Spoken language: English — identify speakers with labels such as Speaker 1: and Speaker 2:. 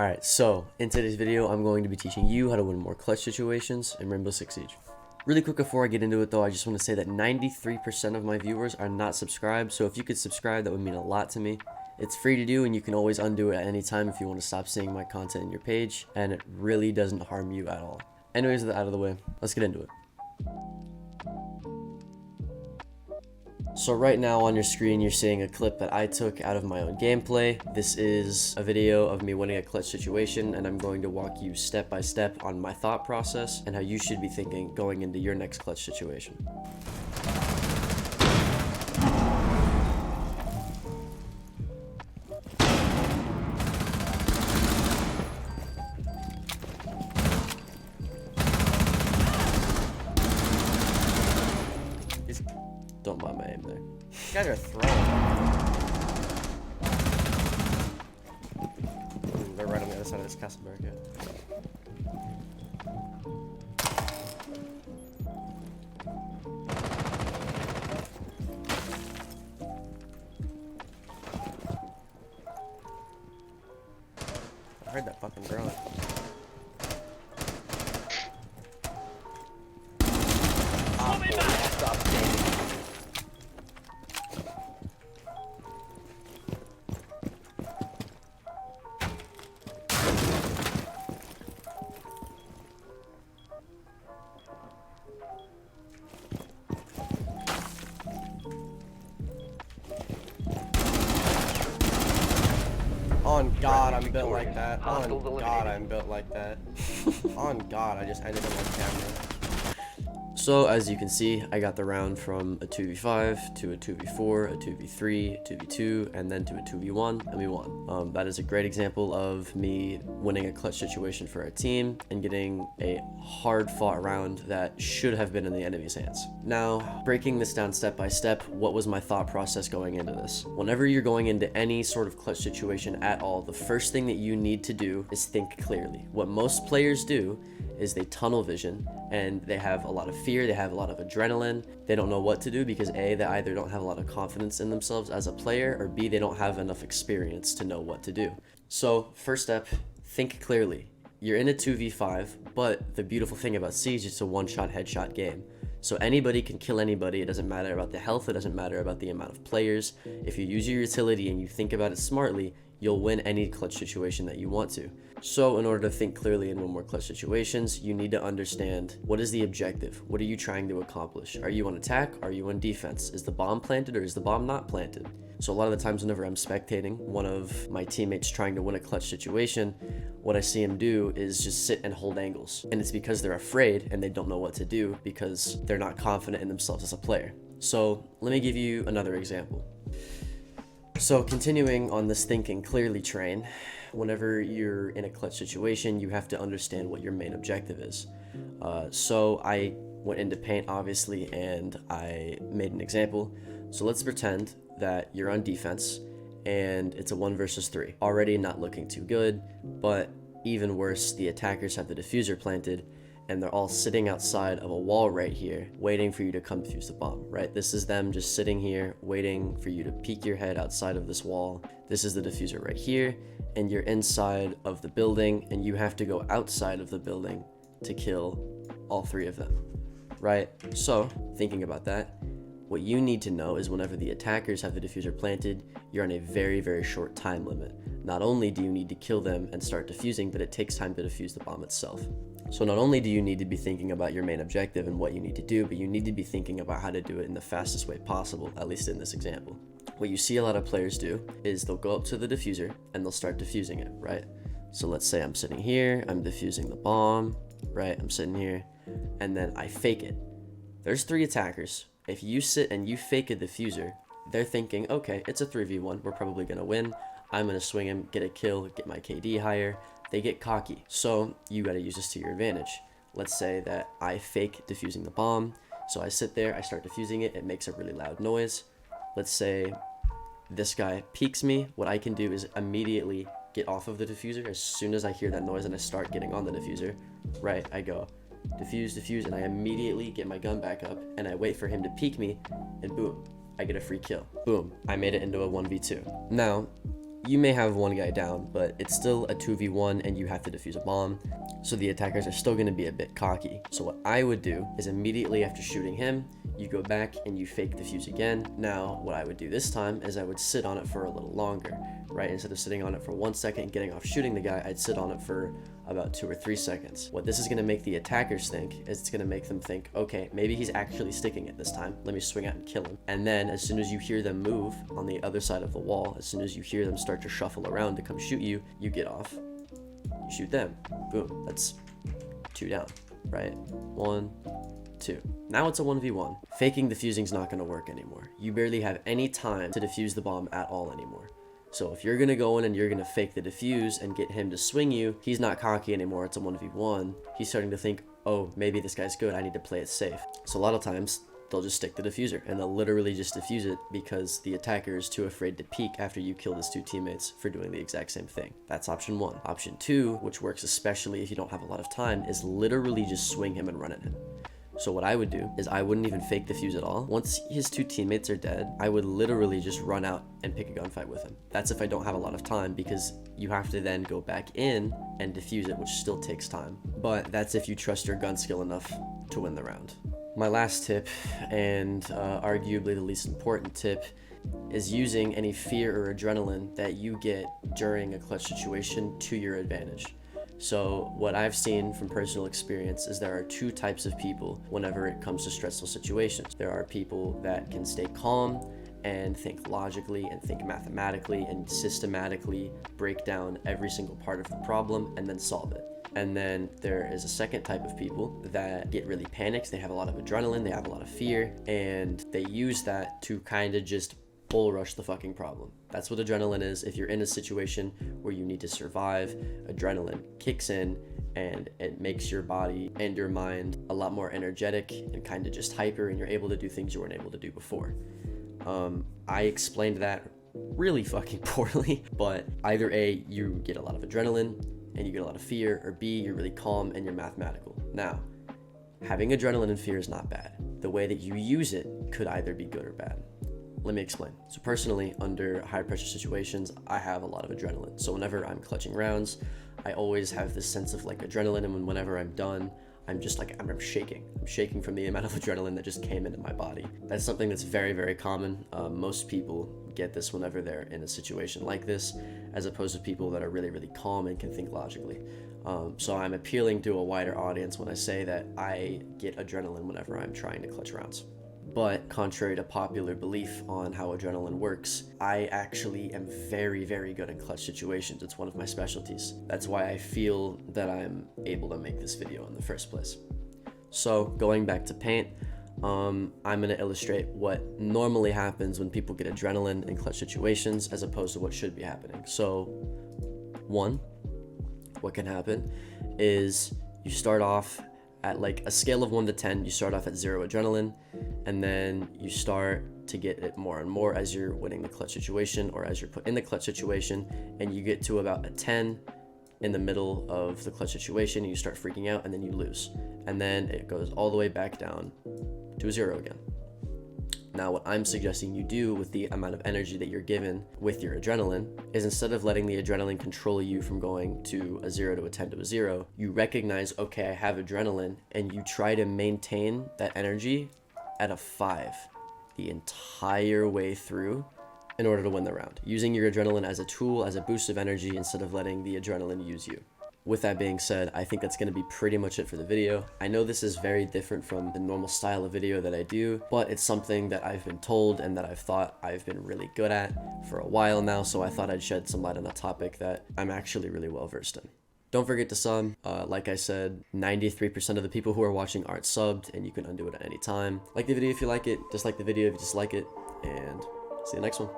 Speaker 1: Alright, so in today's video, I'm going to be teaching you how to win more clutch situations in Rainbow Six Siege. Really quick before I get into it though, I just want to say that 93% of my viewers are not subscribed, so if you could subscribe, that would mean a lot to me. It's free to do and you can always undo it at any time if you want to stop seeing my content in your page, and it really doesn't harm you at all. Anyways, with that out of the way, let's get into it. So right now on your screen, you're seeing a clip that I took out of my own gameplay. This is a video of me winning a clutch situation, and I'm going to walk you step by step on my thought process and how you should be thinking going into your next clutch situation. Don't mind my aim there. You guys are throwing. They're right on the other side of this castle barricade. I heard that fucking drone. On God, I'm built like that. On God, I'm built like that. On God, I just ended up on camera. So, as you can see, I got the round from a 2v5 to a 2v4, a 2v3, a 2v2, and then to a 2v1, and we won. That is a great example of me winning a clutch situation for our team and getting a hard-fought round that should have been in the enemy's hands. Now, breaking this down step by step, what was my thought process going into this? Whenever you're going into any sort of clutch situation at all, the first thing that you need to do is think clearly. What most players do is they tunnel vision, and they have a lot of fear, they have a lot of adrenaline, they don't know what to do because A, they either don't have a lot of confidence in themselves as a player, or B, they don't have enough experience to know what to do. So first step, think clearly. You're in a 2v5, but the beautiful thing about Siege is it's a one-shot headshot game. So anybody can kill anybody. It doesn't matter about the health, it doesn't matter about the amount of players. If you use your utility and you think about it smartly, you'll win any clutch situation that you want to. So in order to think clearly and win more clutch situations, you need to understand, what is the objective? What are you trying to accomplish? Are you on attack? Are you on defense? Is the bomb planted or is the bomb not planted? So a lot of the times whenever I'm spectating one of my teammates trying to win a clutch situation, what I see him do is just sit and hold angles. And it's because they're afraid and they don't know what to do because they're not confident in themselves as a player. So let me give you another example. So continuing on this thinking clearly train, whenever you're in a clutch situation, you have to understand what your main objective is. So I went into paint obviously, and I made an example. So let's pretend that you're on defense and it's a 1 versus 3. Already not looking too good, but even worse, the attackers have the diffuser planted and they're all sitting outside of a wall right here, waiting for you to come defuse the bomb, right? This is them just sitting here, waiting for you to peek your head outside of this wall. This is the diffuser right here, and you're inside of the building, and you have to go outside of the building to kill all 3 of them, right? So, thinking about that, what you need to know is whenever the attackers have the diffuser planted, you're on a very, very short time limit. Not only do you need to kill them and start defusing, but it takes time to defuse the bomb itself. So not only do you need to be thinking about your main objective and what you need to do, but you need to be thinking about how to do it in the fastest way possible, at least in this example. What you see a lot of players do is they'll go up to the diffuser and they'll start defusing it, right? So let's say I'm sitting here, I'm defusing the bomb, right? I'm sitting here, and then I fake it. There's 3 attackers. If you sit and you fake a diffuser, they're thinking, okay, it's a 3v1, we're probably gonna win. I'm gonna swing him, get a kill, get my KD higher. They get cocky. So you gotta use this to your advantage. Let's say that I fake defusing the bomb. So I sit there, I start defusing it, it makes a really loud noise. Let's say this guy peeks me. What I can do is immediately get off of the diffuser as soon as I hear that noise and I start getting on the diffuser, right? I go diffuse, and I immediately get my gun back up and I wait for him to peek me, and boom, I get a free kill. Boom, I made it into a 1v2. Now, you may have one guy down, but it's still a 2v1 and you have to defuse a bomb. So the attackers are still gonna be a bit cocky. So what I would do is immediately after shooting him, you go back and you fake defuse again. Now, what I would do this time is I would sit on it for a little longer, right? Instead of sitting on it for 1 second and getting off shooting the guy, I'd sit on it for about 2 or 3 seconds. What this is gonna make the attackers think is it's gonna make them think, okay, maybe he's actually sticking it this time. Let me swing out and kill him. And then as soon as you hear them move on the other side of the wall, as soon as you hear them start to shuffle around to come shoot you, you get off, you shoot them. Boom, that's 2 down, right? 1, 2. Now it's a 1v1. Faking defusing's not gonna work anymore. You barely have any time to defuse the bomb at all anymore. So if you're gonna go in and you're gonna fake the defuse and get him to swing you, he's not cocky anymore, it's a 1v1. He's starting to think, oh, maybe this guy's good, I need to play it safe. So a lot of times, they'll just stick the diffuser and they'll literally just defuse it because the attacker is too afraid to peek after you kill his 2 teammates for doing the exact same thing. That's option 1. Option 2, which works especially if you don't have a lot of time, is literally just swing him and run at him. So what I would do is I wouldn't even fake defuse at all. Once his 2 teammates are dead, I would literally just run out and pick a gunfight with him. That's if I don't have a lot of time, because you have to then go back in and defuse it, which still takes time. But that's if you trust your gun skill enough to win the round. My last tip, and arguably the least important tip, is using any fear or adrenaline that you get during a clutch situation to your advantage. So what I've seen from personal experience is there are 2 types of people whenever it comes to stressful situations. There are people that can stay calm and think logically and think mathematically and systematically break down every single part of the problem and then solve it. And then there is a second type of people that get really panicked. They have a lot of adrenaline, they have a lot of fear, and they use that to kind of just bull rush the fucking problem. That's what adrenaline is. If you're in a situation where you need to survive, adrenaline kicks in and it makes your body and your mind a lot more energetic and kind of just hyper, and you're able to do things you weren't able to do before. I explained that really fucking poorly, but either A, you get a lot of adrenaline and you get a lot of fear, or B, you're really calm and you're mathematical. Now, having adrenaline and fear is not bad. The way that you use it could either be good or bad. Let me explain. So personally, under high pressure situations, I have a lot of adrenaline. So whenever I'm clutching rounds, I always have this sense of like adrenaline, and whenever I'm done, I'm just like, I'm shaking. I'm shaking from the amount of adrenaline that just came into my body. That's something that's very, very common. Most people get this whenever they're in a situation like this, as opposed to people that are really, really calm and can think logically. So I'm appealing to a wider audience when I say that I get adrenaline whenever I'm trying to clutch rounds. But contrary to popular belief on how adrenaline works, I actually am very, very good in clutch situations. It's one of my specialties. That's why I feel that I'm able to make this video in the first place. So going back to paint, I'm gonna illustrate what normally happens when people get adrenaline in clutch situations as opposed to what should be happening. So 1, what can happen is you start off at like a scale of 1 to 10, you start off at 0 adrenaline, and then you start to get it more and more as you're winning the clutch situation or as you're put in the clutch situation, and you get to about a 10 in the middle of the clutch situation, and you start freaking out, and then you lose. And then it goes all the way back down to a 0 again. Now, what I'm suggesting you do with the amount of energy that you're given with your adrenaline is, instead of letting the adrenaline control you from going to a 0 to a 10 to a 0, you recognize, okay, I have adrenaline, and you try to maintain that energy at a 5 the entire way through in order to win the round, using your adrenaline as a tool, as a boost of energy, instead of letting the adrenaline use you. With that being said, I think that's going to be pretty much it for the video. I know this is very different from the normal style of video that I do, but it's something that I've been told and that I've thought I've been really good at for a while now, so I thought I'd shed some light on a topic that I'm actually really well versed in. Don't forget to sub. Like I said, 93% of the people who are watching aren't subbed, and you can undo it at any time. Like the video if you like it, dislike the video if you dislike it, and see you next one.